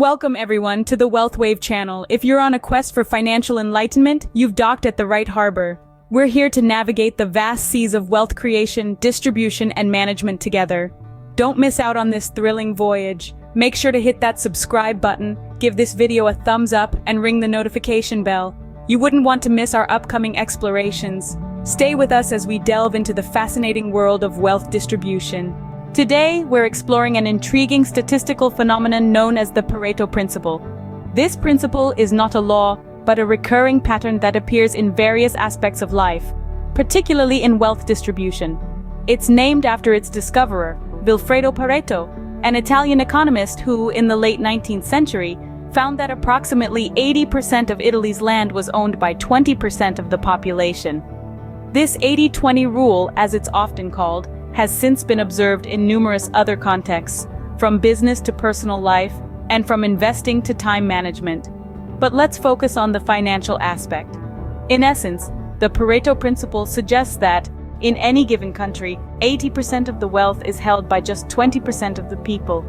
Welcome everyone to the Wealth Wave channel. If you're on a quest for financial enlightenment, you've docked at the right harbor. We're here to navigate the vast seas of wealth creation, distribution, and management together. Don't miss out on this thrilling voyage. Make sure to hit that subscribe button, give this video a thumbs up, and ring the notification bell. You wouldn't want to miss our upcoming explorations. Stay with us as we delve into the fascinating world of wealth distribution. Today, we're exploring an intriguing statistical phenomenon known as the Pareto Principle. This principle is not a law, but a recurring pattern that appears in various aspects of life, particularly in wealth distribution. It's named after its discoverer, Vilfredo Pareto, an Italian economist who, in the late 19th century, found that approximately 80% of Italy's land was owned by 20% of the population. This 80-20 rule, as it's often called, has since been observed in numerous other contexts, from business to personal life, and from investing to time management. But let's focus on the financial aspect. In essence, the Pareto Principle suggests that, in any given country, 80% of the wealth is held by just 20% of the people.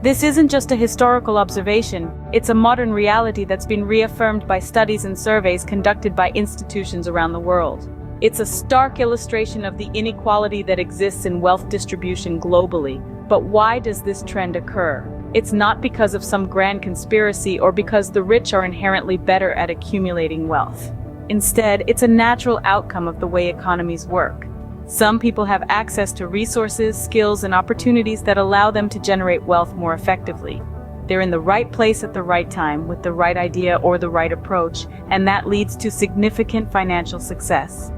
This isn't just a historical observation, it's a modern reality that's been reaffirmed by studies and surveys conducted by institutions around the world. It's a stark illustration of the inequality that exists in wealth distribution globally. But why does this trend occur? It's not because of some grand conspiracy or because the rich are inherently better at accumulating wealth. Instead, it's a natural outcome of the way economies work. Some people have access to resources, skills, and opportunities that allow them to generate wealth more effectively. They're in the right place at the right time with the right idea or the right approach, and that leads to significant financial success.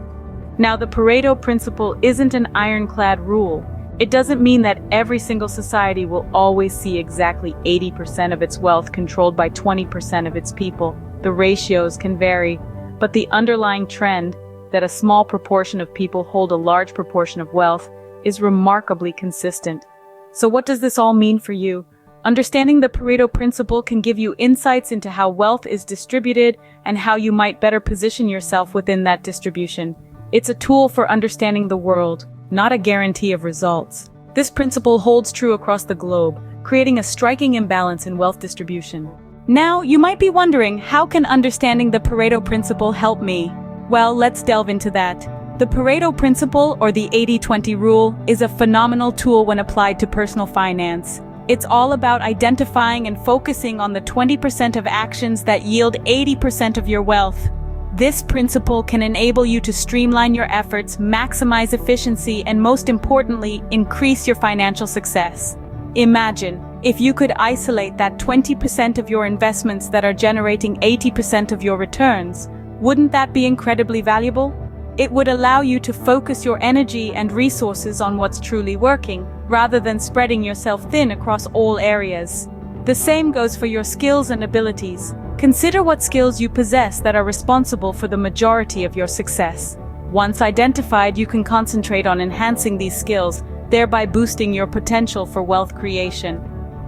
Now, the Pareto Principle isn't an ironclad rule. It doesn't mean that every single society will always see exactly 80% of its wealth controlled by 20% of its people. The ratios can vary, but the underlying trend, that a small proportion of people hold a large proportion of wealth, is remarkably consistent. So what does this all mean for you? Understanding the Pareto Principle can give you insights into how wealth is distributed and how you might better position yourself within that distribution. It's a tool for understanding the world, not a guarantee of results. This principle holds true across the globe, creating a striking imbalance in wealth distribution. Now, you might be wondering, how can understanding the Pareto Principle help me? Well, let's delve into that. The Pareto Principle, or the 80-20 rule, is a phenomenal tool when applied to personal finance. It's all about identifying and focusing on the 20% of actions that yield 80% of your wealth. This principle can enable you to streamline your efforts, maximize efficiency, and most importantly, increase your financial success. Imagine if you could isolate that 20% of your investments that are generating 80% of your returns. Wouldn't that be incredibly valuable? It would allow you to focus your energy and resources on what's truly working, rather than spreading yourself thin across all areas. The same goes for your skills and abilities. Consider what skills you possess that are responsible for the majority of your success. Once identified, you can concentrate on enhancing these skills, thereby boosting your potential for wealth creation.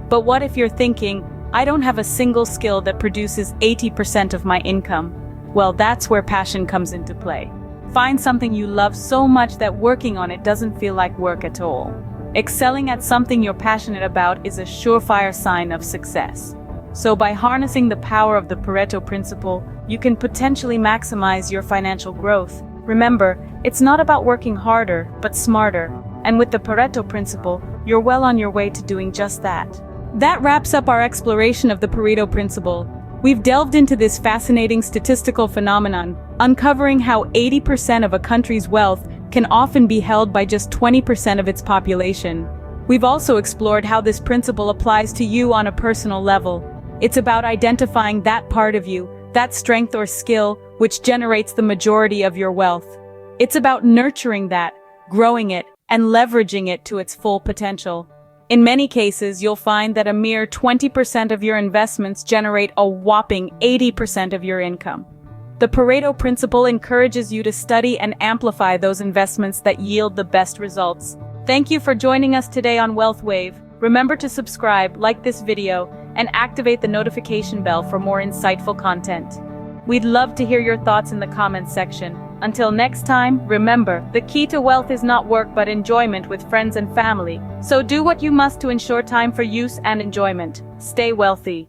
But what if you're thinking, I don't have a single skill that produces 80% of my income? Well, that's where passion comes into play. Find something you love so much that working on it doesn't feel like work at all. Excelling at something you're passionate about is a surefire sign of success. So by harnessing the power of the Pareto Principle, you can potentially maximize your financial growth. Remember, it's not about working harder, but smarter. And with the Pareto Principle, you're well on your way to doing just that. That wraps up our exploration of the Pareto Principle. We've delved into this fascinating statistical phenomenon, uncovering how 80% of a country's wealth can often be held by just 20% of its population. We've also explored how this principle applies to you on a personal level. It's about identifying that part of you, that strength or skill, which generates the majority of your wealth. It's about nurturing that, growing it, and leveraging it to its full potential. In many cases, you'll find that a mere 20% of your investments generate a whopping 80% of your income. The Pareto Principle encourages you to study and amplify those investments that yield the best results. Thank you for joining us today on Wealth Wave. Remember to subscribe, like this video, and activate the notification bell for more insightful content. We'd love to hear your thoughts in the comments section. Until next time, remember, the key to wealth is not work but enjoyment with friends and family. So do what you must to ensure time for use and enjoyment. Stay wealthy.